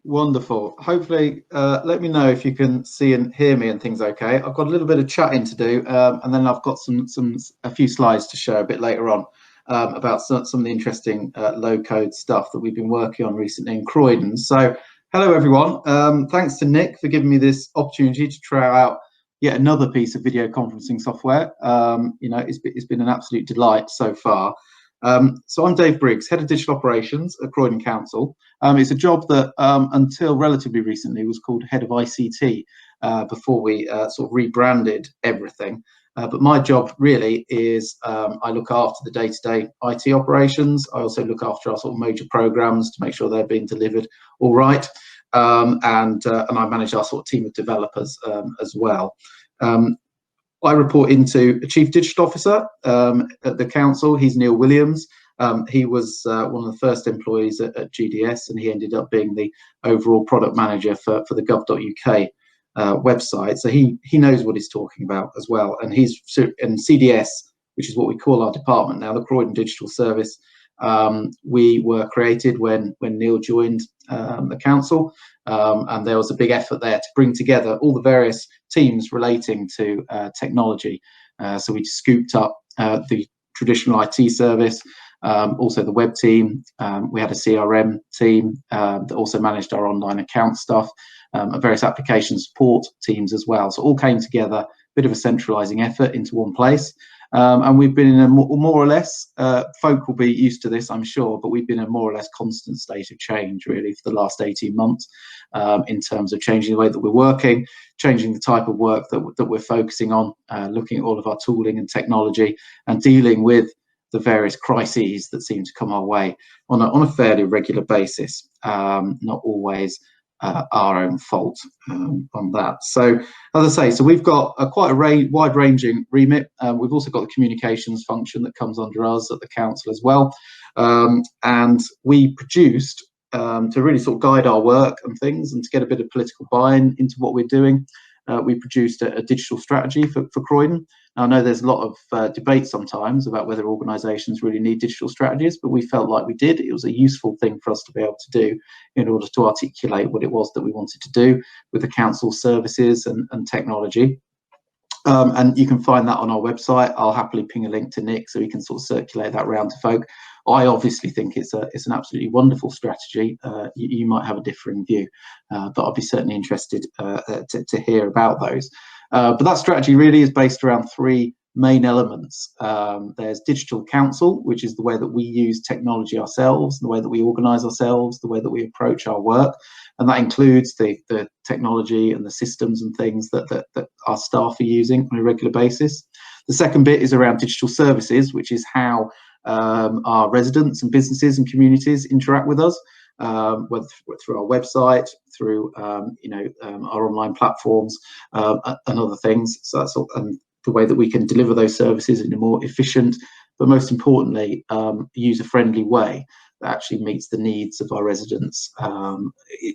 Wonderful. Hopefully, let me know if you can see and hear me and things okay. I've got a little bit of chatting to do, and then I've got a few slides to show a bit later on about some of the interesting low-code stuff that we've been working on recently in Croydon. So, hello everyone. Thanks to Nick for giving me this opportunity to try out yet another piece of video conferencing software. It's been an absolute delight so far. So I'm Dave Briggs, Head of Digital Operations at Croydon Council. It's a job that until relatively recently was called Head of ICT before we sort of rebranded everything. But my job really is I look after the day-to-day IT operations. I also look after our sort of major programs to make sure they're being delivered all right. And I manage our sort of team of developers as well. I report into a Chief Digital Officer at the council. He's Neil Williams. He was one of the first employees at GDS, and he ended up being the overall product manager for the gov.uk website. So he knows what he's talking about as well. And he's in CDS, which is what we call our department now, the Croydon Digital Service. We were created when Neil joined the council, and there was a big effort there to bring together all the various teams relating to technology. So we scooped up the traditional IT service, also the web team. We had a CRM team that also managed our online account stuff, and various application support teams as well. So all came together, a bit of a centralising effort into one place. And we've been in a more or less, folk will be used to this, I'm sure, but we've been in a more or less constant state of change, really, for the last 18 months, in terms of changing the way that we're working, changing the type of work that we're focusing on, looking at all of our tooling and technology, and dealing with the various crises that seem to come our way on a fairly regular basis, not always our own fault on that. So, as I say, so we've got quite a wide-ranging remit. We've also got the communications function that comes under us at the council as well. And we produced, to really sort of guide our work and things and to get a bit of political buy-in into what we're doing, we produced a digital strategy for Croydon. Now, I know there's a lot of debate sometimes about whether organisations really need digital strategies, but we felt like we did. It was a useful thing for us to be able to do in order to articulate what it was that we wanted to do with the council services and technology. And you can find that on our website. I'll happily ping a link to Nick so he can sort of circulate that around to folk. I obviously think it's an absolutely wonderful strategy. You might have a differing view, but I'd be certainly interested to hear about those. But that strategy really is based around three main elements. There's digital council, which is the way that we use technology ourselves, the way that we organise ourselves, the way that we approach our work. And that includes the technology and the systems and things that our staff are using on a regular basis. The second bit is around digital services, which is how our residents and businesses and communities interact with us, whether through our website, through our online platforms and other things. So that's all, and the way that we can deliver those services in a more efficient, but most importantly, user-friendly way that actually meets the needs of our residents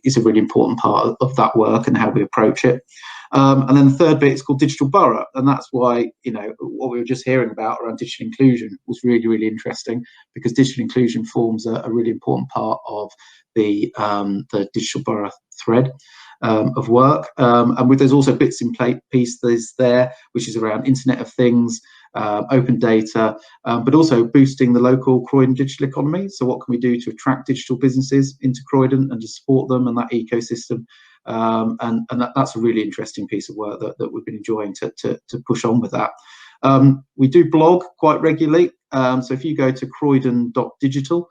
is a really important part of that work and how we approach it. And then the third bit is called digital borough, and that's why what we were just hearing about around digital inclusion was really, really interesting, because digital inclusion forms a really important part of the digital borough thread of work. And there's also bits in pieces there, which is around Internet of Things, open data, but also boosting the local Croydon digital economy. So what can we do to attract digital businesses into Croydon and to support them and that ecosystem? And that's a really interesting piece of work that we've been enjoying to push on with that. We do blog quite regularly. So if you go to croydon.digital,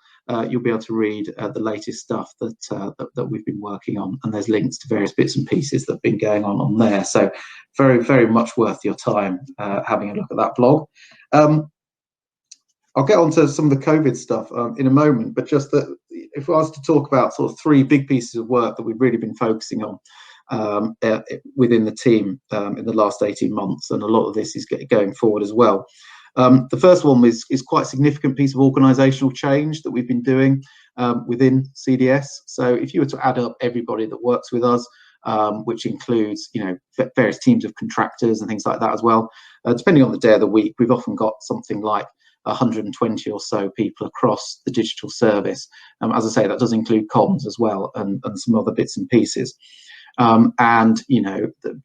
you'll be able to read the latest stuff that we've been working on, and there's links to various bits and pieces that have been going on there. So very, very much worth your time having a look at that blog. I'll get onto some of the COVID stuff in a moment, but just that if I was to talk about sort of three big pieces of work that we've really been focusing on within the team in the last 18 months, and a lot of this is going forward as well. The first one is quite a significant piece of organisational change that we've been doing within CDS. So if you were to add up everybody that works with us, which includes various teams of contractors and things like that as well, depending on the day of the week, we've often got something like 120 or so people across the digital service. As I say, that does include comms as well, and some other bits and pieces. And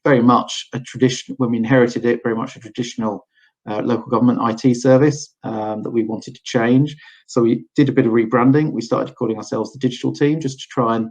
very much a tradition, when we inherited it, very much a traditional local government IT service that we wanted to change. So we did a bit of rebranding. We started calling ourselves the digital team, just to try and,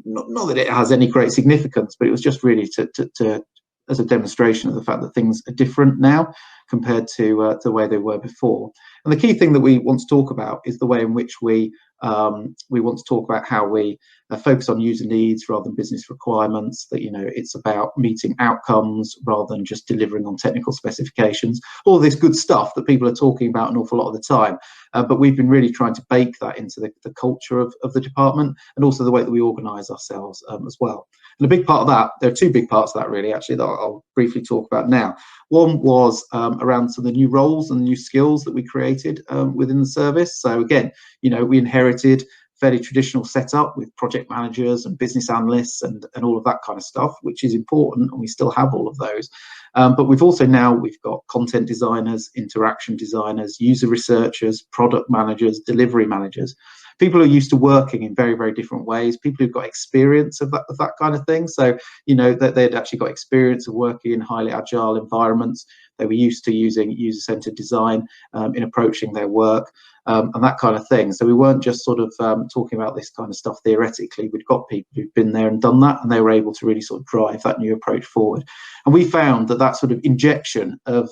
not that it has any great significance, but it was just really to as a demonstration of the fact that things are different now compared to the way they were before. And the key thing that we want to talk about is the way in which we want to talk about how we focus on user needs rather than business requirements, that it's about meeting outcomes rather than just delivering on technical specifications, all this good stuff that people are talking about an awful lot of the time. But we've been really trying to bake that into the culture of the department, and also the way that we organise ourselves as well. And a big part of that, there are two big parts of that really, actually, that I'll briefly talk about now. One was around some of the new roles and new skills that we created within the service. So again, we inherited fairly traditional setup with project managers and business analysts and all of that kind of stuff, which is important, and we still have all of those. But we've got content designers, interaction designers, user researchers, product managers, delivery managers, people who are used to working in very, very different ways, people who've got experience of that kind of thing. So, that they'd actually got experience of working in highly agile environments. They were used to using user-centered design in approaching their work. And that kind of thing. So we weren't just sort of talking about this kind of stuff theoretically. We'd got people who've been there and done that, and they were able to really sort of drive that new approach forward. And we found that sort of injection of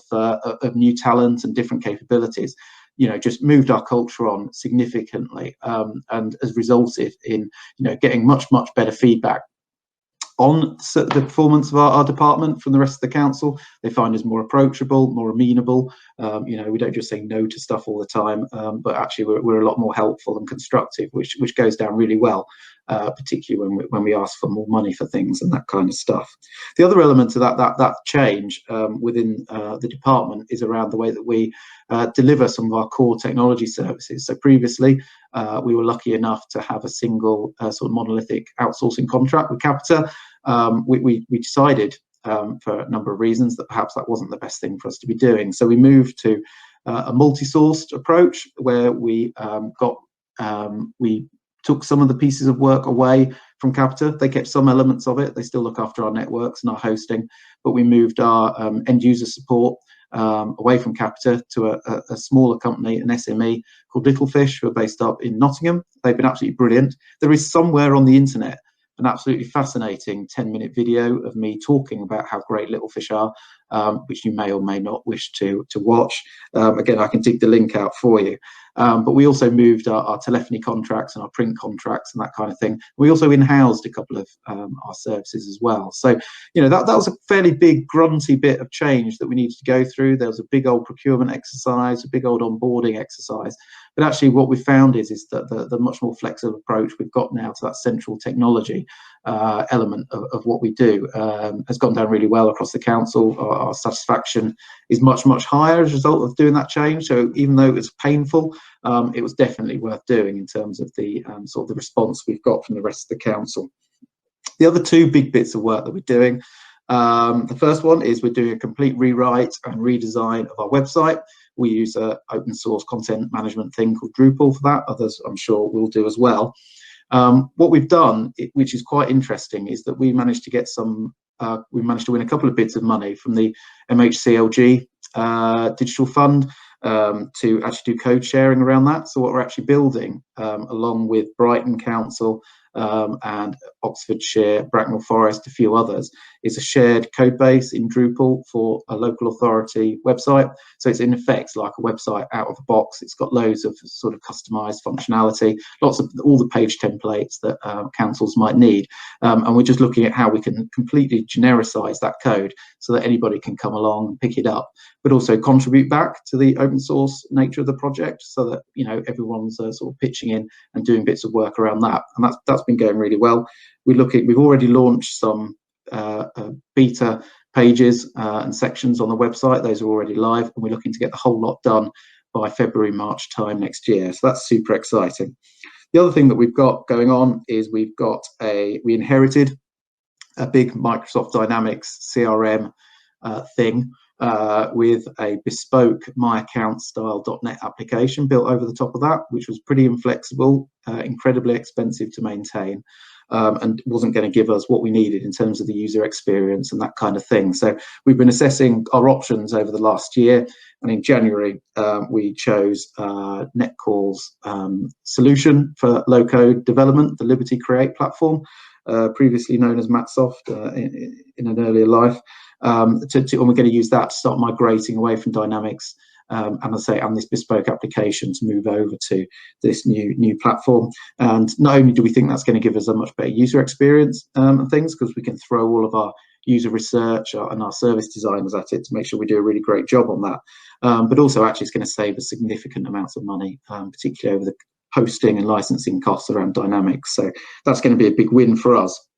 new talent and different capabilities, just moved our culture on significantly, and has resulted in, getting much, much better feedback on the performance of our department from the rest of the council. They find us more approachable, more amenable. We don't just say no to stuff all the time, but actually we're a lot more helpful and constructive, which goes down really well, particularly when we ask for more money for things and that kind of stuff. The other element of that change within the department is around the way that we deliver some of our core technology services. So previously, we were lucky enough to have a single sort of monolithic outsourcing contract with Capita. We decided for a number of reasons that perhaps that wasn't the best thing for us to be doing. So we moved to a multi-sourced approach where we took some of the pieces of work away from Capita. They kept some elements of it. They still look after our networks and our hosting, but we moved our end user support away from Capita to a smaller company, an SME called Littlefish, who are based up in Nottingham. They've been absolutely brilliant. There is somewhere on the internet an absolutely fascinating 10-minute video of me talking about how great Littlefish are, which you may or may not wish to watch. Again, I can dig the link out for you. But we also moved our telephony contracts and our print contracts and that kind of thing. We also in-housed a couple of our services as well. So, that was a fairly big, grunty bit of change that we needed to go through. There was a big old procurement exercise, a big old onboarding exercise. But actually what we found is that the much more flexible approach we've got now to that central technology element of what we do has gone down really well across the council. Our satisfaction is much, much higher as a result of doing that change. So even though it was painful, it was definitely worth doing in terms of the sort of the response we've got from the rest of the council. The other two big bits of work that we're doing, the first one is we're doing a complete rewrite and redesign of our website. We use an open source content management thing called Drupal for that. Others, I'm sure, will do as well. What we've done, which is quite interesting, is that we managed to get we managed to win a couple of bits of money from the MHCLG digital fund to actually do code sharing around that. So what we're actually building, along with Brighton Council and Oxfordshire, Bracknell Forest, a few others, is a shared code base in Drupal for a local authority website. So it's in effect like a website out of the box. It's got loads of sort of customized functionality, lots of all the page templates that councils might need. And we're just looking at how we can completely genericize that code so that anybody can come along and pick it up, but also contribute back to the open source nature of the project so that, everyone's sort of pitching in and doing bits of work around that. And that's been going really well. We've already launched some beta pages and sections on the website. Those are already live, and we're looking to get the whole lot done by February, March time next year. So that's super exciting. The other thing that we've got going on is we inherited a big Microsoft Dynamics CRM thing, with a bespoke My Account style.net application built over the top of that, which was pretty inflexible, incredibly expensive to maintain, and wasn't going to give us what we needed in terms of the user experience and that kind of thing. So we've been assessing our options over the last year, and in January we chose Netcall's solution for low-code development, the Liberty Create platform, previously known as Matsoft in an earlier life. And we're going to use that to start migrating away from Dynamics, and I say, and this bespoke application to move over to this new platform. And not only do we think that's going to give us a much better user experience and things, because we can throw all of our user research and our service designers at it to make sure we do a really great job on that, but also actually it's going to save us significant amounts of money, particularly over the hosting and licensing costs around Dynamics. So that's going to be a big win for us.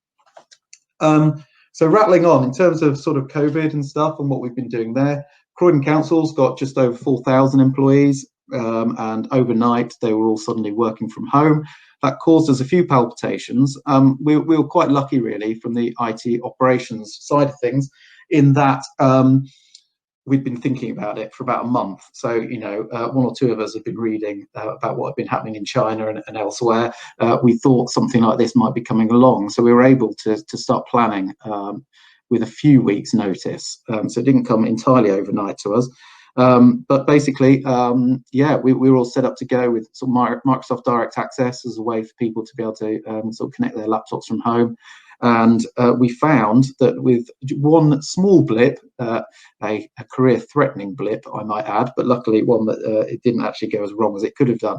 So rattling on in terms of sort of COVID and stuff and what we've been doing there, Croydon Council's got just over 4,000 employees, and overnight they were all suddenly working from home. That caused us a few palpitations. We were quite lucky, really, from the IT operations side of things, in that we'd been thinking about it for about a month. So, you know, one or two of us have been reading about what had been happening in China and elsewhere. We thought something like this might be coming along. So we were able to start planning with a few weeks' notice. So it didn't come entirely overnight to us. But basically, yeah, we were all set up to go with sort of Microsoft Direct Access as a way for people to be able to sort of connect their laptops from home. And we found that with one small blip, a career-threatening blip, I might add, but luckily one that it didn't actually go as wrong as it could have done.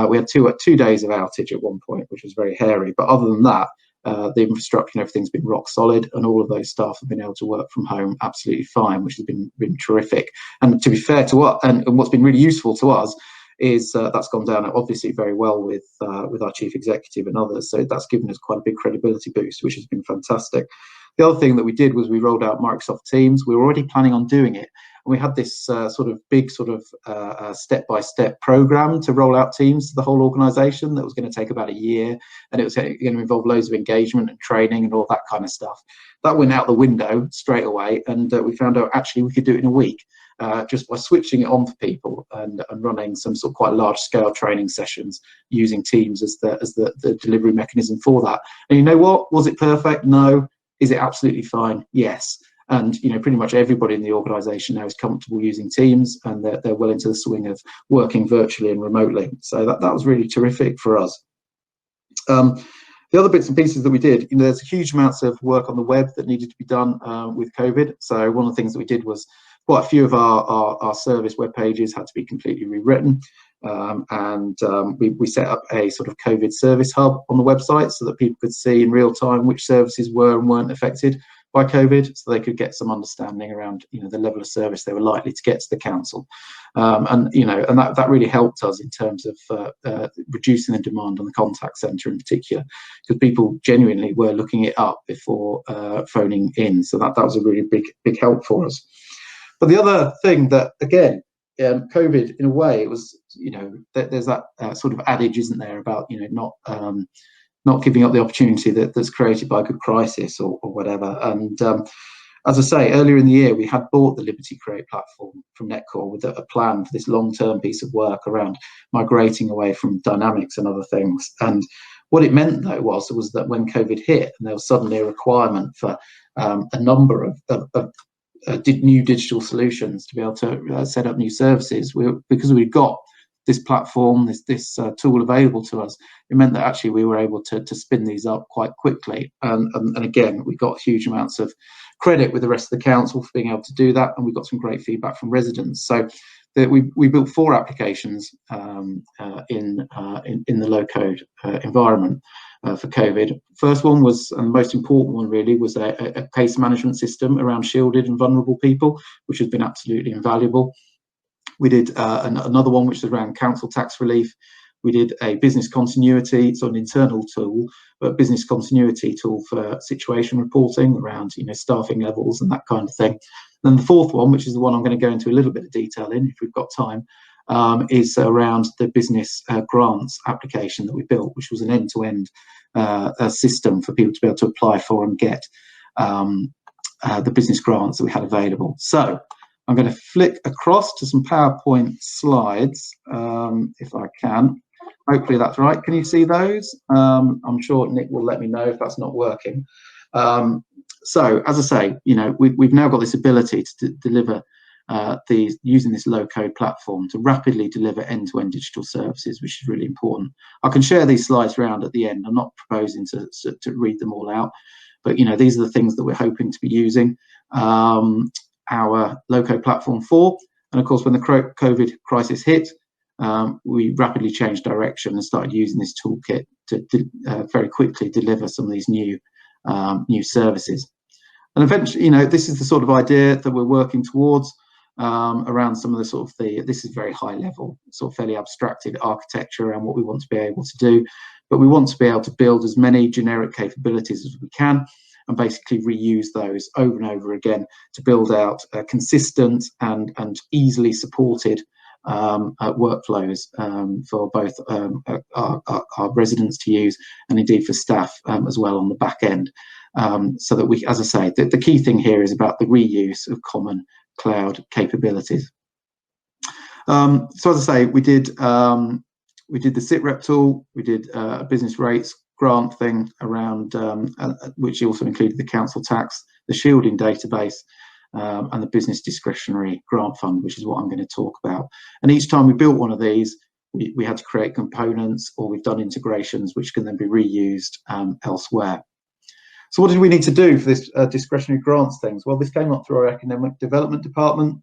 We had two days of outage at one point, which was very hairy. But other than that, the infrastructure and everything's been rock solid, and all of those staff have been able to work from home absolutely fine, which has been terrific. And to be fair to us, and what's been really useful to us, is that's gone down obviously very well with our chief executive and others. So that's given us quite a big credibility boost, which has been fantastic. The other thing that we did was we rolled out Microsoft Teams. We were already planning on doing it, and we had this sort of big step-by-step program to roll out Teams to the whole organisation that was going to take about a year, and it was going to involve loads of engagement and training and all that kind of stuff. That went out the window straight away, and we found out actually we could do it in a week. Just by switching it on for people and running some sort of quite large-scale training sessions using Teams as the delivery mechanism for that. And you know what? Was it perfect? No. Is it absolutely fine? Yes. And you know, pretty much everybody in the organisation now is comfortable using Teams, and they're well into the swing of working virtually and remotely. So that was really terrific for us. The other bits and pieces that we did, you know, there's huge amounts of work on the web that needed to be done with COVID. So one of the things that we did was quite a few of our service web pages had to be completely rewritten, and we set up a sort of COVID service hub on the website so that people could see in real time which services were and weren't affected by COVID, so they could get some understanding around, you know, the level of service they were likely to get to the council, and you know, and that really helped us in terms of reducing the demand on the contact centre in particular, because people genuinely were looking it up before phoning in. So that was a really big help for us. But the other thing that, again, COVID, in a way, it was, you know, there's that sort of adage, isn't there, about, you know, not giving up the opportunity that's created by a good crisis or whatever. And as I say, earlier in the year, we had bought the Liberty Create platform from Netcall with a plan for this long-term piece of work around migrating away from Dynamics and other things. And what it meant, though, was that when COVID hit and there was suddenly a requirement for a number of new digital solutions to be able to set up new services, because we've got this platform, this tool available to us, it meant that actually we were able to spin these up quite quickly. And again, we got huge amounts of credit with the rest of the council for being able to do that, and we got some great feedback from residents. So we built 4 applications in the low-code environment for COVID. First one was, and the most important one really, was a case management system around shielded and vulnerable people, which has been absolutely invaluable. We did another one which was around council tax relief. We did a business continuity, so an internal tool, but business continuity tool for situation reporting around, you know, staffing levels and that kind of thing. Then the fourth one, which is the one I'm going to go into a little bit of detail in if we've got time, is around the business grants application that we built, which was an end-to-end system for people to be able to apply for and get the business grants that we had available. So I'm going to flick across to some PowerPoint slides, if I can. Hopefully that's right. Can you see those? I'm sure Nick will let me know if that's not working. So, as I say, we've now got this ability to deliver using this low-code platform to rapidly deliver end-to-end digital services, which is really important. I can share these slides around at the end. I'm not proposing to read them all out, but these are the things that we're hoping to be using our low-code platform for. And of course, when the COVID crisis hit, we rapidly changed direction and started using this toolkit to very quickly deliver some of these new services. And eventually, this is the sort of idea that we're working towards around some of the this is very high level, sort of fairly abstracted architecture around what we want to be able to do. But we want to be able to build as many generic capabilities as we can and basically reuse those over and over again to build out consistent and easily supported workflows for both our residents to use and indeed for staff as well on the back end. So that we, as I say, the key thing here is about the reuse of common cloud capabilities. So as I say, we did the SITREP tool, we did a business rates grant thing around, which also included the council tax, the shielding database, and the business discretionary grant fund, which is what I'm going to talk about. And each time we built one of these, we had to create components, or we've done integrations which can then be reused elsewhere. So what did we need to do for this discretionary grants things? Well, this came up through our economic development department,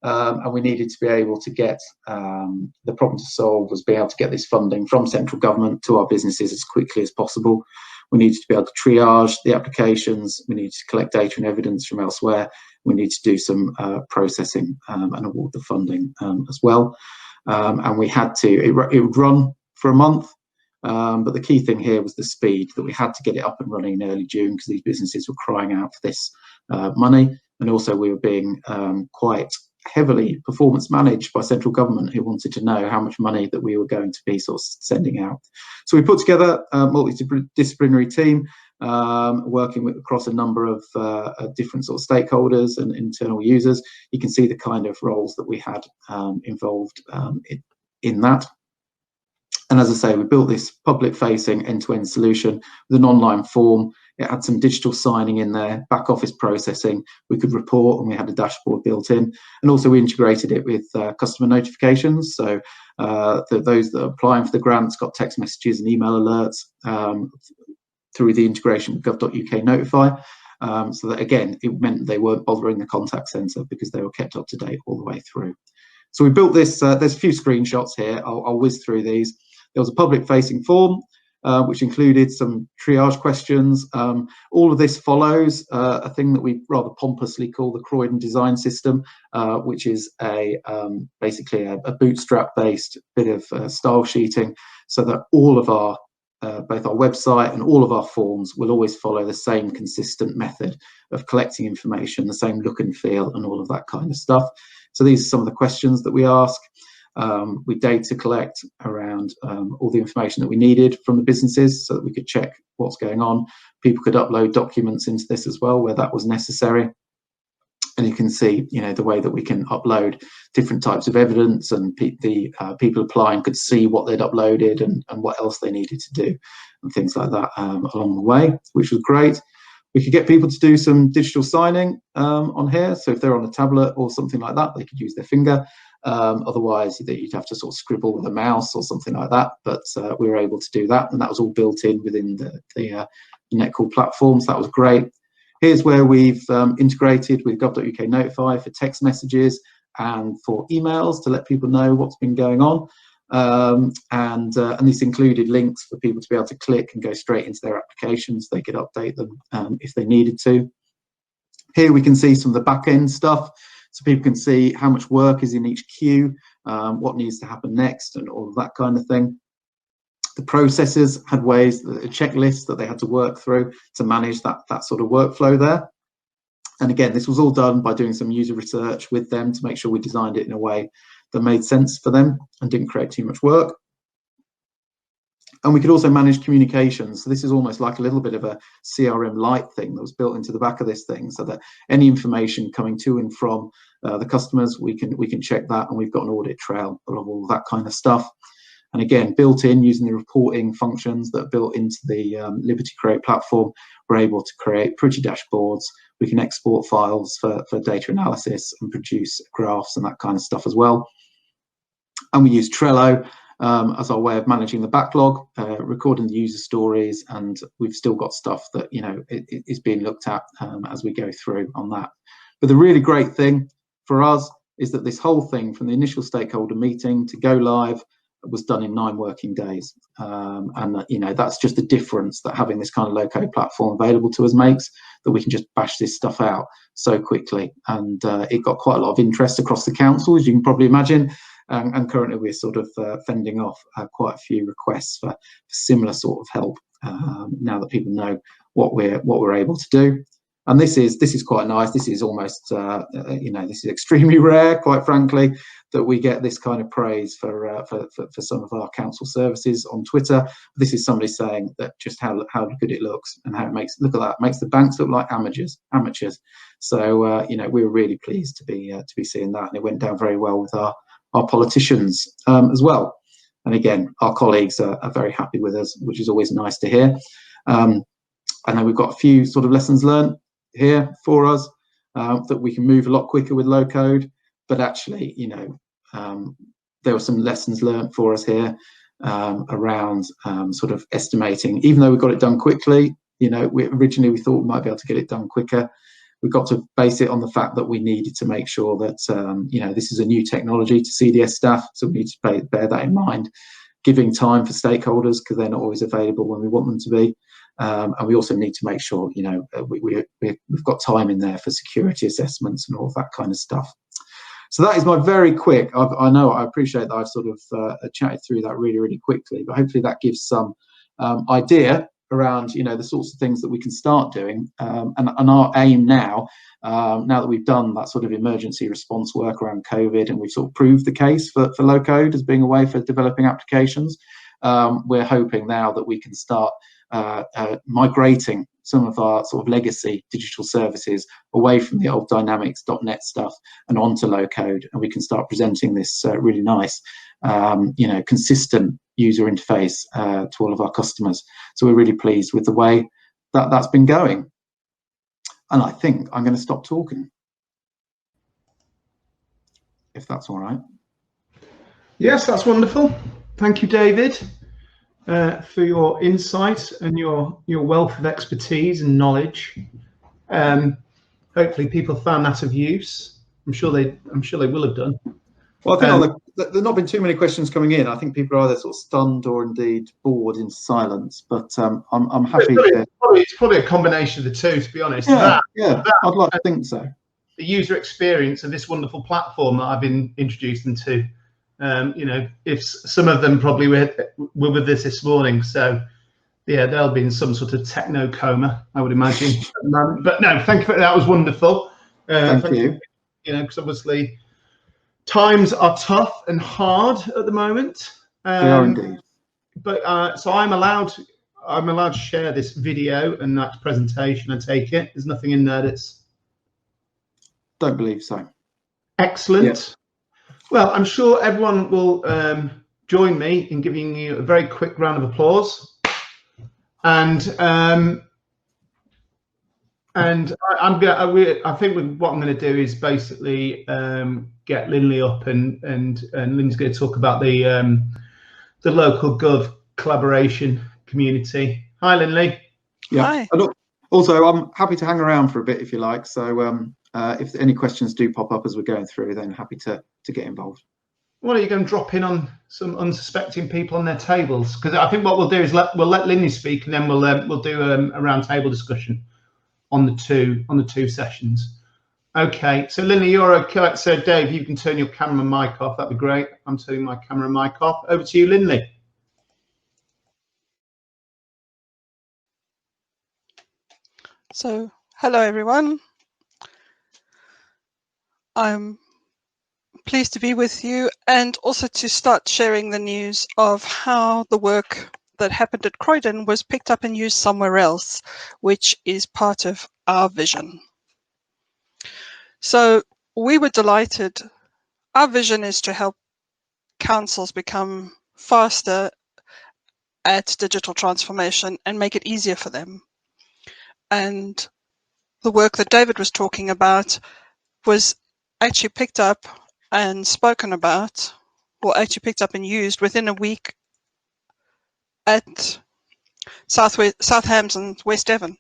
and we needed to be able to get the problem to solve was be able to get this funding from central government to our businesses as quickly as possible. We needed to be able to triage the applications. We needed to collect data and evidence from elsewhere. We need to do some processing and award the funding as well. And we had to, it would run for a month. But the key thing here was the speed, that we had to get it up and running in early June because these businesses were crying out for this money. And also we were being quite heavily performance managed by central government, who wanted to know how much money that we were going to be sort of sending out. So we put together a multidisciplinary team working across a number of different sort of stakeholders and internal users. You can see the kind of roles that we had involved in that. And as I say, we built this public-facing end-to-end solution with an online form. It had some digital signing in there, back office processing. We could report, and we had a dashboard built in. And also we integrated it with customer notifications. So those that are applying for the grants got text messages and email alerts through the integration with gov.uk Notify. So that, again, it meant they weren't bothering the contact centre because they were kept up to date all the way through. So we built this. There's a few screenshots here. I'll whiz through these. There was a public-facing form, which included some triage questions. All of this follows a thing that we rather pompously call the Croydon design system, which is basically a bootstrap-based bit of style sheeting, so that all of our both our website and all of our forms will always follow the same consistent method of collecting information, the same look and feel, and all of that kind of stuff. So these are some of the questions that we ask. We data collect around all the information that we needed from the businesses so that we could check what's going on. People could upload documents into this as well where that was necessary. And you can see, the way that we can upload different types of evidence, and the people applying could see what they'd uploaded and what else they needed to do and things like that along the way, which was great. We could get people to do some digital signing on here. So if they're on a tablet or something like that, they could use their finger. Otherwise, you'd have to sort of scribble with a mouse or something like that. But we were able to do that, and that was all built in within the Netcall platform. So that was great. Here's where we've integrated with gov.uk Notify for text messages and for emails to let people know what's been going on. And this included links for people to be able to click and go straight into their applications. They could update them if they needed to. Here we can see some of the back end stuff, so people can see how much work is in each queue, what needs to happen next, and all of that kind of thing. The processors had ways, a checklist that they had to work through to manage that sort of workflow there. And again, this was all done by doing some user research with them to make sure we designed it in a way that made sense for them and didn't create too much work. And we could also manage communications. So this is almost like a little bit of a CRM light thing that was built into the back of this thing, so that any information coming to and from the customers, we can check that, and we've got an audit trail of all that kind of stuff. And again, built in using the reporting functions that are built into the Liberty Create platform, we're able to create pretty dashboards. We can export files for data analysis and produce graphs and that kind of stuff as well. And we use Trello as our way of managing the backlog, recording the user stories, and we've still got stuff that, you know, is being looked at as we go through on that. But the really great thing for us is that this whole thing, from the initial stakeholder meeting to go live, was done in 9 working days. And you know, that's just the difference that having this kind of low-code platform available to us makes, that we can just bash this stuff out so quickly. And it got quite a lot of interest across the council, as you can probably imagine. And currently we're sort of fending off quite a few requests for similar sort of help now that people know what we're able to do. And this is quite nice. This is almost you know, this is extremely rare, quite frankly, that we get this kind of praise for some of our council services on Twitter. This is somebody saying that just how good it looks, and how it makes, look at that, makes the banks look like amateurs. So you know, we were really pleased to be seeing that, and it went down very well with our politicians as well. And again, our colleagues are very happy with us, which is always nice to hear. I know we've got a few sort of lessons learned here for us, that we can move a lot quicker with low code, but actually, you know, there were some lessons learned for us here around sort of estimating. Even though we got it done quickly, you know, originally we thought we might be able to get it done quicker. We've got to base it on the fact that we needed to make sure that, you know, this is a new technology to CDS staff, so we need to bear that in mind. Giving time for stakeholders, because they're not always available when we want them to be. And we also need to make sure, you know, we've got time in there for security assessments and all of that kind of stuff. So that is my very quick, I know, I appreciate that I've sort of chatted through that really, really quickly, but hopefully that gives some idea around, you know, the sorts of things that we can start doing. And our aim now, now that we've done that sort of emergency response work around COVID, and we've sort of proved the case for low code as being a way for developing applications, we're hoping now that we can start migrating some of our sort of legacy digital services away from the old Dynamics.net stuff and onto low code, and we can start presenting this really nice, you know, consistent user interface to all of our customers. So we're really pleased with the way that that's been going. And I think I'm going to stop talking, if that's all right. Yes, that's wonderful. Thank you, David, for your insight and your wealth of expertise and knowledge. Hopefully people found that of use. I'm sure they will have done. Well, I think there's not been too many questions coming in. I think people are either sort of stunned or indeed bored into silence. But I'm happy. It's probably a combination of the two, to be honest. Yeah, I'd like to think so. The user experience of this wonderful platform that I've been introduced into. You know, if some of them probably were with this morning, so yeah, they'll be in some sort of techno coma, I would imagine. But no, thank you for that. Was wonderful. Thank you. You know, because obviously times are tough and hard at the moment. They are indeed. But so I'm allowed to share this video and that presentation. I take it. There's nothing in there that's. Don't believe so. Excellent. Yeah. Well, I'm sure everyone will join me in giving you a very quick round of applause. And I think what I'm going to do is basically get Linley up, and Linley's going to talk about the local gov collaboration community. Hi, Linley. Yeah. Hi. And also, I'm happy to hang around for a bit if you like. So if any questions do pop up as we're going through, then happy to get involved. Why don't you go and drop in on some unsuspecting people on their tables? Because I think what we'll do is we'll let Linley speak, and then we'll do a round table discussion on the two sessions. Okay, so Linley, you're okay. So Dave, you can turn your camera and mic off. That'd be great. I'm turning my camera and mic off. Over to you, Linley. So, hello everyone. I'm pleased to be with you, and also to start sharing the news of how the work that happened at Croydon was picked up and used somewhere else, which is part of our vision. So we were delighted. Our vision is to help councils become faster at digital transformation and make it easier for them. And the work that David was talking about was actually picked up and spoken about, or actually picked up and used within a week at Southams and West Devon.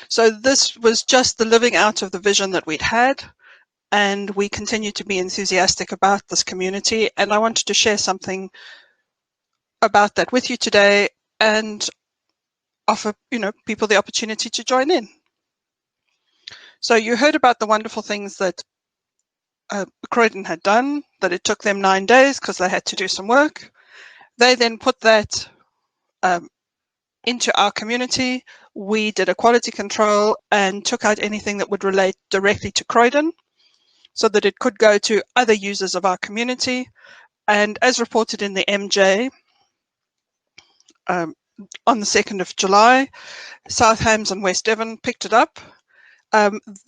So this was just the living out of the vision that we'd had, and we continue to be enthusiastic about this community. And I wanted to share something about that with you today and offer, people the opportunity to join in. So you heard about the wonderful things that Croydon had done, that it took them 9 days because they had to do some work. They then put that into our community. We did a quality control and took out anything that would relate directly to Croydon so that it could go to other users of our community. And as reported in the MJ on the 2nd of July, Southams and West Devon picked it up.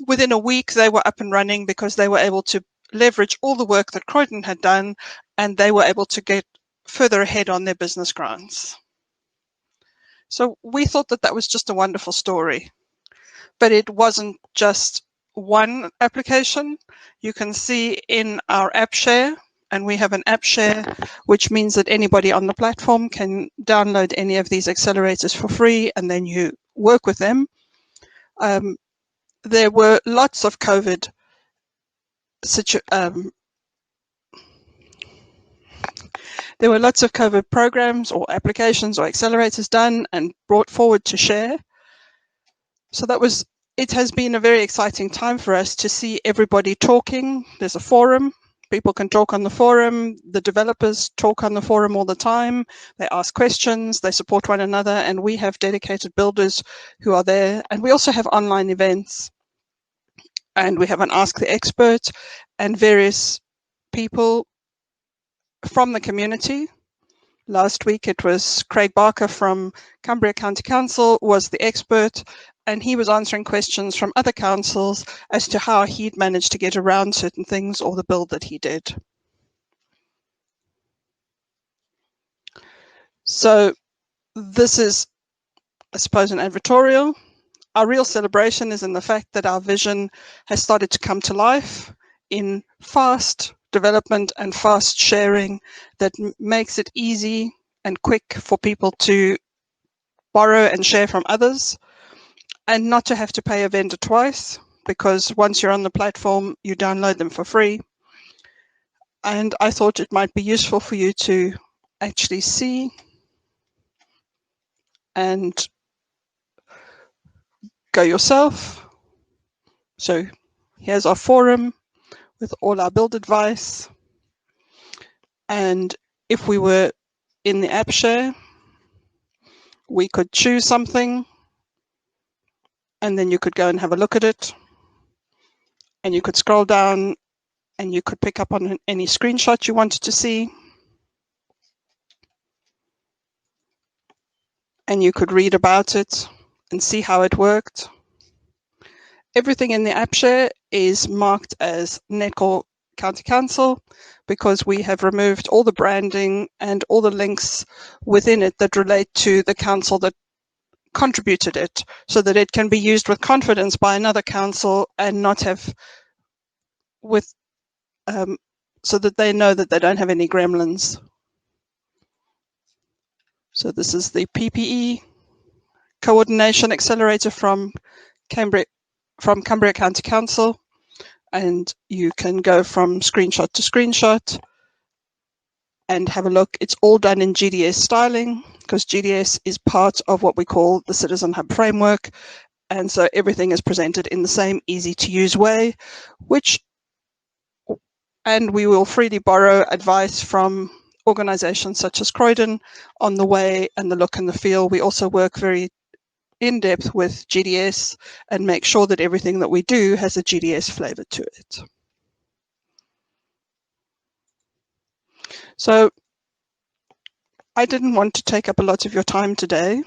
Within a week, they were up and running because they were able to leverage all the work that Croydon had done, and they were able to get further ahead on their business grants. So we thought that that was just a wonderful story. But it wasn't just one application. You can see in our app share, and we have an app share, which means that anybody on the platform can download any of these accelerators for free, and then you work with them. There were lots of COVID programs or applications or accelerators done and brought forward to share. So it has been a very exciting time for us to see everybody talking. There's a forum. People can talk on the forum. The developers talk on the forum all the time. They ask questions. They support one another. And we have dedicated builders who are there. And we also have online events. And we have an Ask the Expert and various people from the community. Last week it was Craig Barker from Cumbria County Council was the expert, and he was answering questions from other councils as to how he'd managed to get around certain things or the build that he did. So this is, I suppose, an advertorial. Our real celebration is in the fact that our vision has started to come to life in fast development and fast sharing that makes it easy and quick for people to borrow and share from others, and not to have to pay a vendor twice, because once you're on the platform, you download them for free. And I thought it might be useful for you to actually see and go yourself. So here's our forum with all our build advice. And if we were in the app share, we could choose something, and then you could go and have a look at it. And you could scroll down and you could pick up on any screenshot you wanted to see. And you could read about it and see how it worked. Everything in the app share is marked as Netcall County Council because we have removed all the branding and all the links within it that relate to the council that contributed it, so that it can be used with confidence by another council and not have so that they know that they don't have any gremlins. So this is the PPE coordination accelerator from Cumbria County Council, and you can go from screenshot to screenshot and have a look. It's all done in GDS styling because GDS is part of what we call the Citizen Hub framework, and so everything is presented in the same easy to use way, and we will freely borrow advice from organizations such as Croydon on the way and the look and the feel. We also work very in depth with GDS and make sure that everything that we do has a GDS flavor to it. So I didn't want to take up a lot of your time today.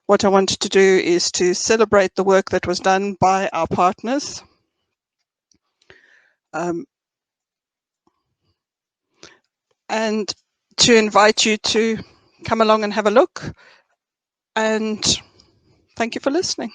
What I wanted to do is to celebrate the work that was done by our partners and to invite you to come along and have a look. And thank you for listening.